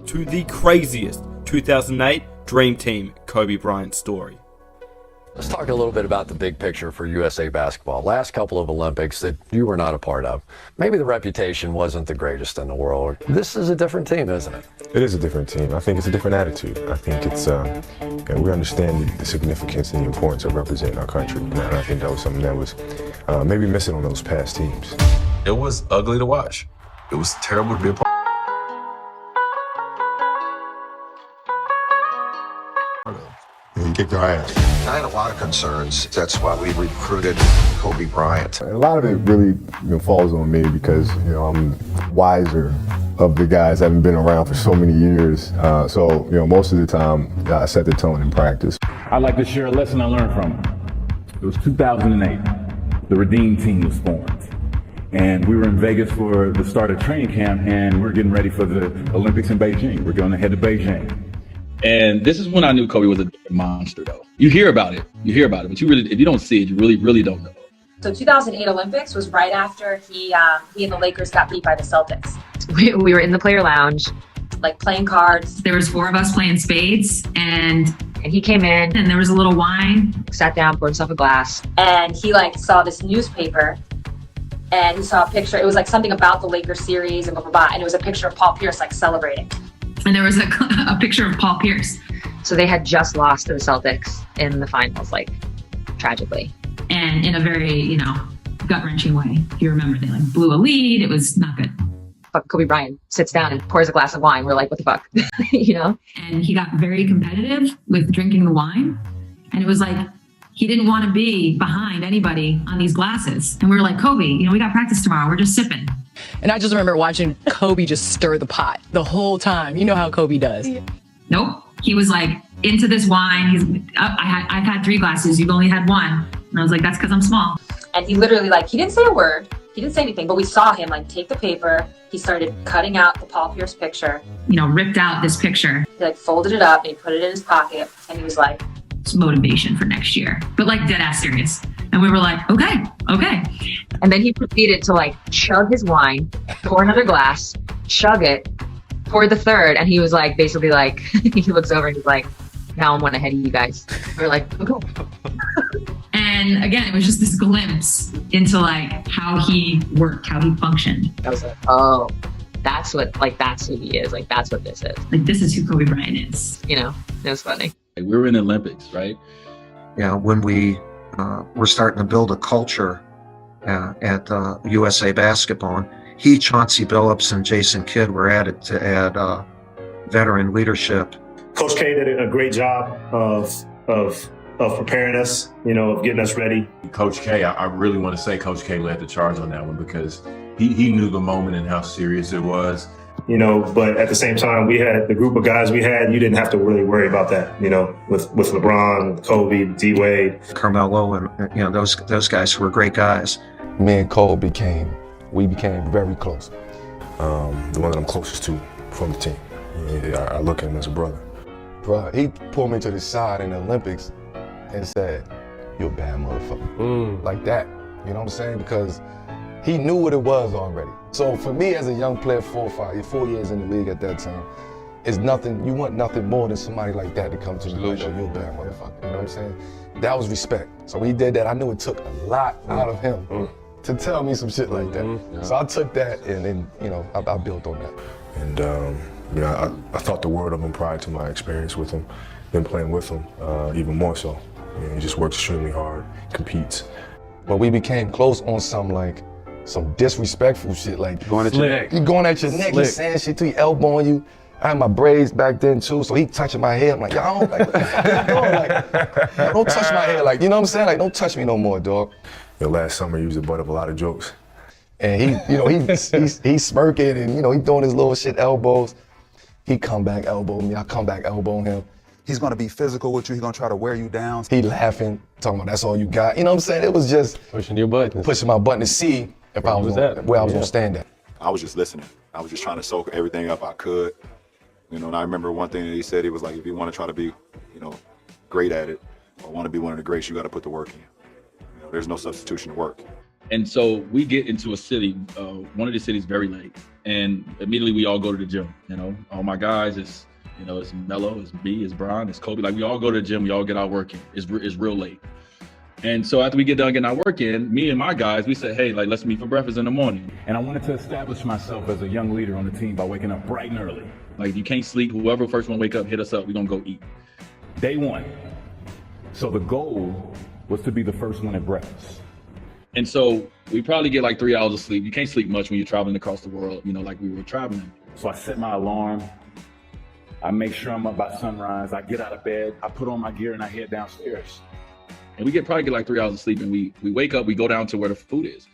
to the craziest 2008 Dream Team Kobe Bryant story. Let's talk a little bit about the big picture for USA basketball. Last couple of Olympics that you were not a part of. Maybe the reputation wasn't the greatest in the world. This is a different team, isn't it? It is a different team. I think it's a different attitude. I think it's, we understand the significance and the importance of representing our country. And I think that was something that was maybe missing on those past teams. It was ugly to watch. It was terrible to be a part of. He kicked our ass. I had a lot of concerns. That's why we recruited Kobe Bryant. A lot of it really falls on me because I'm wiser of the guys. I haven't been around for so many years. So most of the time I set the tone in practice. I'd like to share a lesson I learned from him. It was 2008. The Redeem team was formed. And we were in Vegas for the start of training camp, and we're getting ready for the Olympics in Beijing. We're going to head to Beijing. And this is when I knew Kobe was a monster, though. You hear about it, but you really, if you don't see it, you really don't know. So 2008 Olympics was right after he and the Lakers got beat by the Celtics. We were in the player lounge, like playing cards. There was 4 of us playing spades, and he came in, and there was a little wine. sat down, poured himself a glass. And he saw this newspaper, and he saw a picture. It was like something about the Lakers series and blah, blah, blah. And it was a picture of Paul Pierce celebrating. And there was a picture of Paul Pierce. So they had just lost to the Celtics in the finals, tragically. And in a very, gut-wrenching way. If you remember, they blew a lead. It was not good. But Kobe Bryant sits down and pours a glass of wine. We're like, what the fuck, And he got very competitive with drinking the wine. And it was he didn't want to be behind anybody on these glasses. And we were like, Kobe, we got practice tomorrow. We're just sipping. And I just remember watching Kobe just stir the pot the whole time. You know how Kobe does. Nope. He was into this wine. I've had 3 glasses. You've only had 1. And I was like, that's because I'm small. And he literally he didn't say a word. He didn't say anything, but we saw him take the paper. He started cutting out the Paul Pierce picture. Ripped out this picture. He folded it up and he put it in his pocket. And he was like, it's motivation for next year. But dead ass serious. And we were like, okay. And then he proceeded to chug his wine, pour another glass, chug it, pour the third, and he was basically he looks over and he's like, now I'm one ahead of you guys. We're like, okay. And again, it was just this glimpse into how he worked, how he functioned. I was like, oh, that's who he is. That's what this is. This is who Kobe Bryant is. It was funny. We were in the Olympics, right? Yeah, when we were starting to build a culture at USA Basketball, he, Chauncey Billups, and Jason Kidd were added to add veteran leadership. Coach K did a great job of preparing us, of getting us ready. Coach K, I really want to say Coach K led the charge on that one because he knew the moment and how serious it was. But at the same time, we had the group of guys we had, you didn't have to really worry about that, with LeBron, Kobe, D-Wade. Carmelo, and those guys were great guys. Me and Cole became very close. The one that I'm closest to from the team. I look at him as a brother. Bro, he pulled me to the side in the Olympics and said, you're a bad motherfucker. Like that, you know what I'm saying? Because he knew what it was already. So for me as a young player, 4 years in the league at that time, it's nothing, you want nothing more than somebody like that to come to you like, oh, you're a bad motherfucker, you know what I'm saying? That was respect. So when he did that, I knew it took a lot out of him to tell me some shit like that. So I took that and I built on that. And I thought the world of him prior to my experience with him, then playing with him, even more so. He just works extremely hard, competes. But we became close on some disrespectful shit, going at your neck. You going at your neck, he's saying shit to you, elbowing you. I had my braids back then too, so he touching my hair. I'm like, y'all don't what the fuck you doing? Don't touch my hair, you know what I'm saying? Don't touch me no more, dog. Last summer he was the butt of a lot of jokes. And he's smirking and he doing his little shit elbows. He come back elbow me, I come back elbow him. He's gonna be physical with you, he's gonna try to wear you down. He laughing, talking about that's all you got. You know what I'm saying? It was just pushing your buttons. Pushing my button to see if where I was gonna stand at. I was just listening. I was just trying to soak everything up I could. And I remember one thing that he said, he was like, if you want to try to be, great at it, or want to be one of the greats, you gotta put the work in. There's no substitution to work. And so we get into a city, one of the cities very late, and immediately we all go to the gym. You know, all my guys, it's Melo, it's B, it's Brian, it's Kobe. Like we all go to the gym, we all get our work in. It's real late. And so after we get done getting our work in, me and my guys, we said, hey, like let's meet for breakfast in the morning. And I wanted to establish myself as a young leader on the team by waking up bright and early. Like you can't sleep. Whoever first one wake up, hit us up. We're gonna go eat. Day one. So the goal was to be the first one at breakfast. And so we probably get like 3 hours of sleep. You can't sleep much when you're traveling across the world, you know, like we were traveling. So I set my alarm. I make sure I'm up by sunrise. I get out of bed, I put on my gear, and I head downstairs. And we probably get like 3 hours of sleep, and we wake up, we go down to where the food is.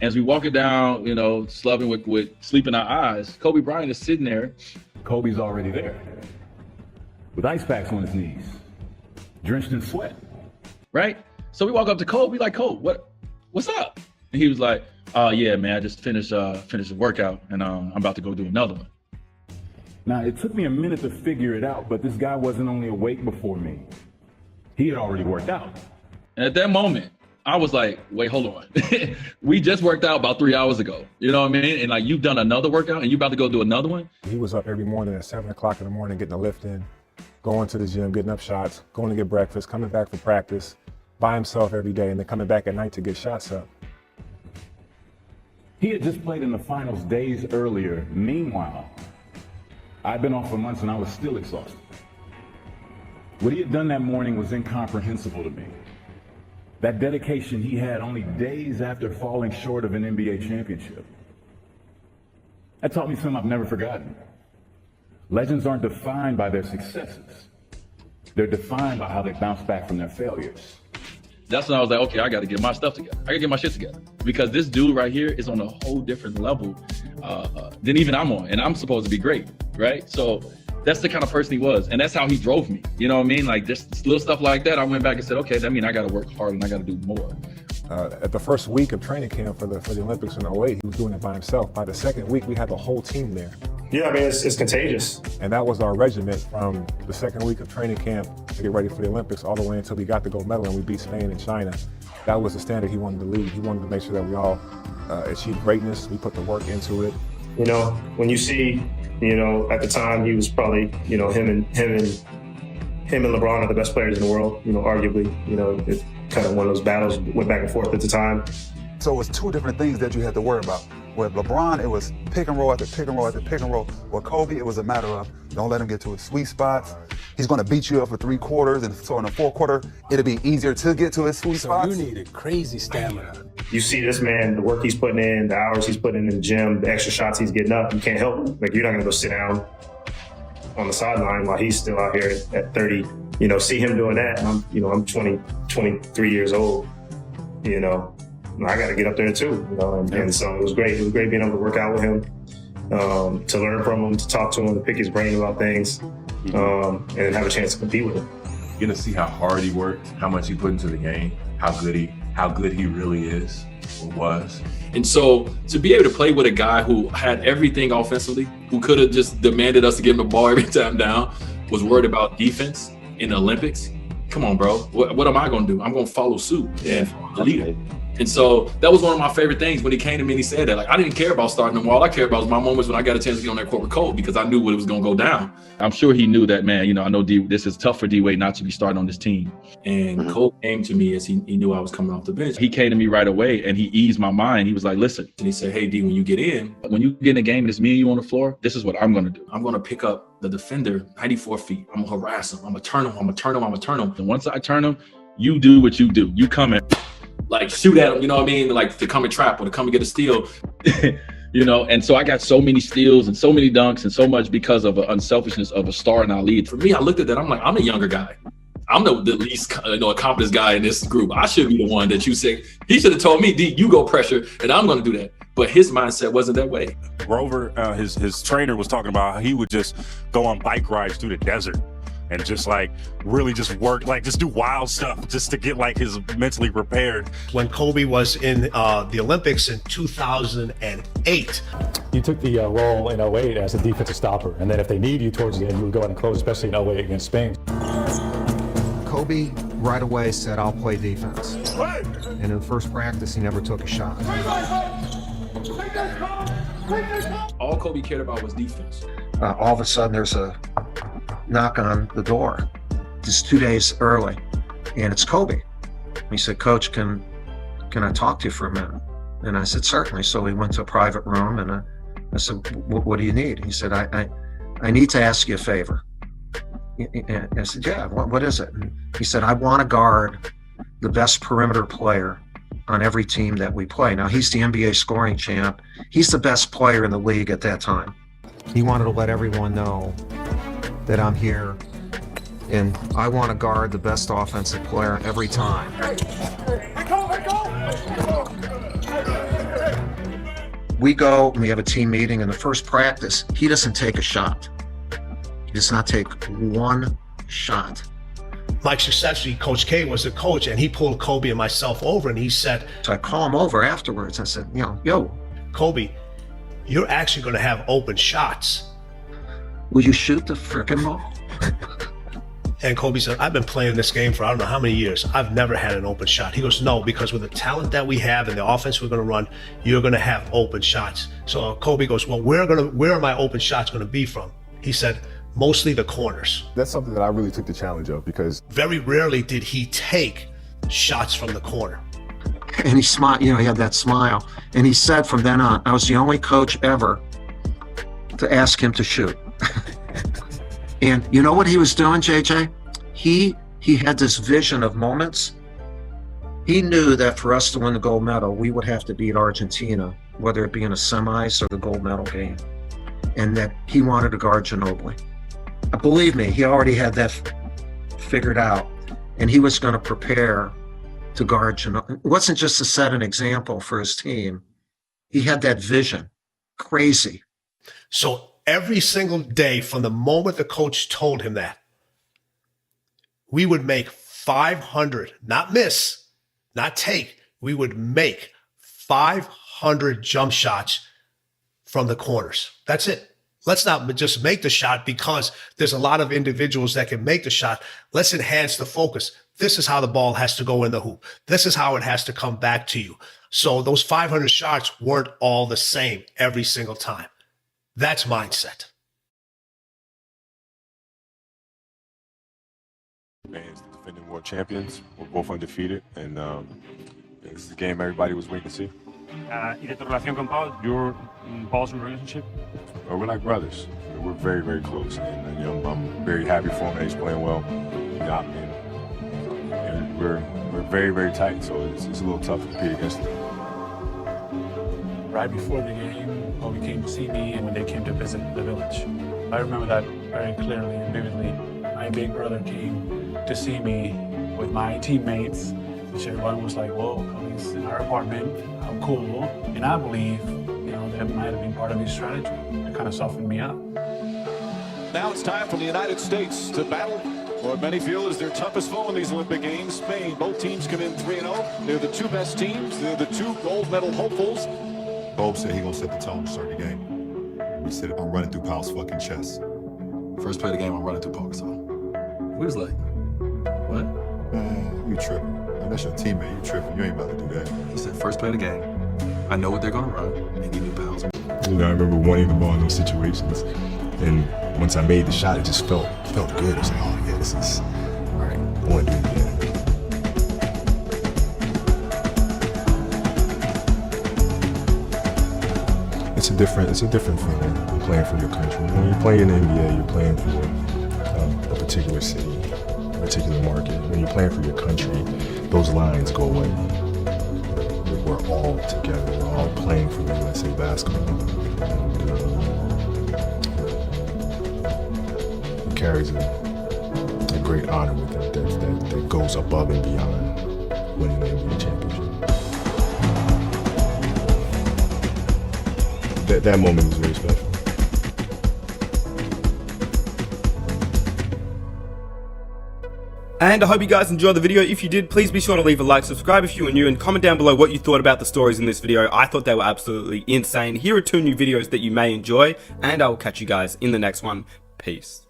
As we walk it down, you know, slugging with sleep in our eyes, Kobe Bryant is sitting there. Kobe's already there with ice packs on his knees, drenched in sweat. Right? So we walk up to Kobe, like, Kobe, what's up? And he was like, yeah, man, I just finished a workout, and I'm about to go do another one. Now, it took me a minute to figure it out, but this guy wasn't only awake before me. He had already worked out. And at that moment, I was like, wait, hold on. We just worked out about 3 hours ago. You know what I mean? And like, you've done another workout and you about to go do another one? He was up every morning at 7 o'clock in the morning, getting a lift in, going to the gym, getting up shots, going to get breakfast, coming back for practice by himself every day, and then coming back at night to get shots up. He had just played in the finals days earlier. Meanwhile, I'd been off for months and I was still exhausted. What he had done that morning was incomprehensible to me. That dedication he had only days after falling short of an NBA championship. That taught me something I've never forgotten. Legends aren't defined by their successes. They're defined by how they bounce back from their failures. That's when I was like, okay, I got to get my stuff together. I got to get my shit together. Because this dude right here is on a whole different level than even I'm on. And I'm supposed to be great, right? So that's the kind of person he was. And that's how he drove me. You know what I mean? Like just little stuff like that. I went back and said, okay, that means I got to work hard and I got to do more. At the first week of training camp for the Olympics in 08, he was doing it by himself. By the second week, we had the whole team there. Yeah, I mean, it's contagious. And that was our regiment from the second week of training camp to get ready for the Olympics all the way until we got to gold medal and we beat Spain and China. That was the standard he wanted to lead. He wanted to make sure that we all achieved greatness. We put the work into it. You know, when you see, you know, at the time he was probably, you know, him and LeBron are the best players in the world, you know, arguably. You know, it's kind of one of those battles went back and forth at the time. So it was two different things that you had to worry about. With LeBron, it was pick and roll after pick and roll after pick and roll. With Kobe, it was a matter of don't let him get to his sweet spots. He's going to beat you up for 3 quarters, and so in the 4th quarter, it'll be easier to get to his sweet spots. So you needed crazy stamina. You see this man, the work he's putting in, the hours he's putting in the gym, the extra shots he's getting up, you can't help him. Like, you're not going to go sit down on the sideline while he's still out here at 30. You know, see him doing that, and I'm 23 years old, you know. I got to get up there too, you know, and so it was great. It was great being able to work out with him, to learn from him, to talk to him, to pick his brain about things, and have a chance to compete with him. You're gonna see how hard he worked, how much he put into the game, how good he really is or was. And so to be able to play with a guy who had everything offensively, who could have just demanded us to give him the ball every time down, was worried about defense in the Olympics. Come on, bro. What am I gonna do? I'm gonna follow suit and lead him. And so that was one of my favorite things when he came to me and he said that. Like, I didn't care about starting them. All I cared about was my moments when I got a chance to get on that court with Kobe because I knew what it was going to go down. I'm sure he knew that, man, you know, I know this is tough for D-Wade not to be starting on this team. And Kobe came to me as he knew I was coming off the bench. He came to me right away and he eased my mind. He was like, listen, and he said, hey, D, when you get in a game and it's me and you on the floor, this is what I'm going to do. I'm going to pick up the defender 94 feet. I'm going to harass him. I'm going to turn him. I'm going to turn him. I'm going to turn him. And once I turn him, you do what you do. You come in. Like shoot at him, you know what I mean? Like to come and trap or to come and get a steal, you know? And so I got so many steals and so many dunks and so much because of the unselfishness of a star in our lead. For me, I looked at that, I'm like, I'm the younger guy. I'm the least accomplished guy in this group. I should be the one that you say, he should have told me, D, you go pressure and I'm gonna do that. But his mindset wasn't that way. Grover, his trainer was talking about how he would just go on bike rides through the desert and just like really just work, like just do wild stuff just to get like his mentally prepared. When Kobe was in the Olympics in 2008. You took the role in 08 as a defensive stopper, and then if they need you towards the end, you would go out and close, especially in 08 against Spain. Kobe right away said, I'll play defense. And in the first practice, he never took a shot. All Kobe cared about was defense. All of a sudden, there's a knock on the door. It's 2 days early, and it's Kobe. He said, Coach, can I talk to you for a minute? And I said, certainly. So we went to a private room, and I said, what do you need? He said, I need to ask you a favor. And I said, yeah, what is it? And he said, I want to guard the best perimeter player on every team that we play. Now, he's the NBA scoring champ. He's the best player in the league at that time. He wanted to let everyone know that I'm here, and I want to guard the best offensive player every time. We go and we have a team meeting. In the first practice, he doesn't take a shot. He does not take one shot. Mike successfully, Coach K was the coach, and he pulled Kobe and myself over, and he said, so I call him over afterwards. I said, yo, Kobe, you're actually going to have open shots. Will you shoot the frickin' ball? And Kobe said, I've been playing this game for I don't know how many years. I've never had an open shot. He goes, no, because with the talent that we have and the offense we're going to run, you're going to have open shots. So Kobe goes, well, where are my open shots going to be from? He said, mostly the corners. That's something that I really took the challenge of, because very rarely did he take shots from the corner. And he smiled, he had that smile. And he said from then on, I was the only coach ever to ask him to shoot. And you know what he was doing, JJ? He had this vision of moments. He knew that for us to win the gold medal, we would have to beat Argentina, whether it be in a semis or the gold medal game. And that he wanted to guard Ginobili. Believe me, he already had that figured out. And he was going to prepare to guard Ginobili. It wasn't just to set an example for his team. He had that vision. Crazy. So every single day from the moment the coach told him that, we would make 500, not miss, not take, we would make 500 jump shots from the corners. That's it. Let's not just make the shot because there's a lot of individuals that can make the shot. Let's enhance the focus. This is how the ball has to go in the hoop. This is how it has to come back to you. So those 500 shots weren't all the same every single time. That's mindset. Fans, the defending world champions, we're both undefeated, and this is the game everybody was waiting to see. ¿Y de tu relación con Paul? Your Paul's relationship? We're like brothers. We're very, very close, and I'm very happy for him that he's playing well. And we're very, very tight, so it's a little tough to compete against him. Right before the game, Kobe came to see me, and when they came to visit the village. I remember that very clearly and vividly. My big brother came to see me with my teammates, which everyone was like, whoa, Kobe's in our apartment, how cool. And I believe, that might have been part of his strategy. It kind of softened me up. Now it's time for the United States to battle what many feel is their toughest foe in these Olympic Games, Spain. Both teams come in 3-0. They're the two best teams. They're the two gold medal hopefuls. Bob said he gonna set the tone to start the game. We said I'm running through Paul's fucking chest. First play of the game, I'm running through Paul's arm. We was like, what? Man, you tripping. Man, that's your teammate. You tripping. You ain't about to do that. He said, first play of the game. I know what they're gonna run, and give me Paul's. I remember wanting the ball in those situations, and once I made the shot, it just felt good. It was like, oh yeah, this is all right. I want to do it again. It's a different feeling playing for your country. When you're playing in the NBA, you're playing for a particular city, a particular market. When you're playing for your country, those lines go away. We're all together. We're all playing for the USA basketball. It carries a great honor with it that goes above and beyond winning the NBA championship. That moment was very special. And I hope you guys enjoyed the video. If you did, please be sure to leave a like, subscribe if you are new, and comment down below what you thought about the stories in this video. I thought they were absolutely insane. Here are 2 new videos that you may enjoy, and I will catch you guys in the next one. Peace.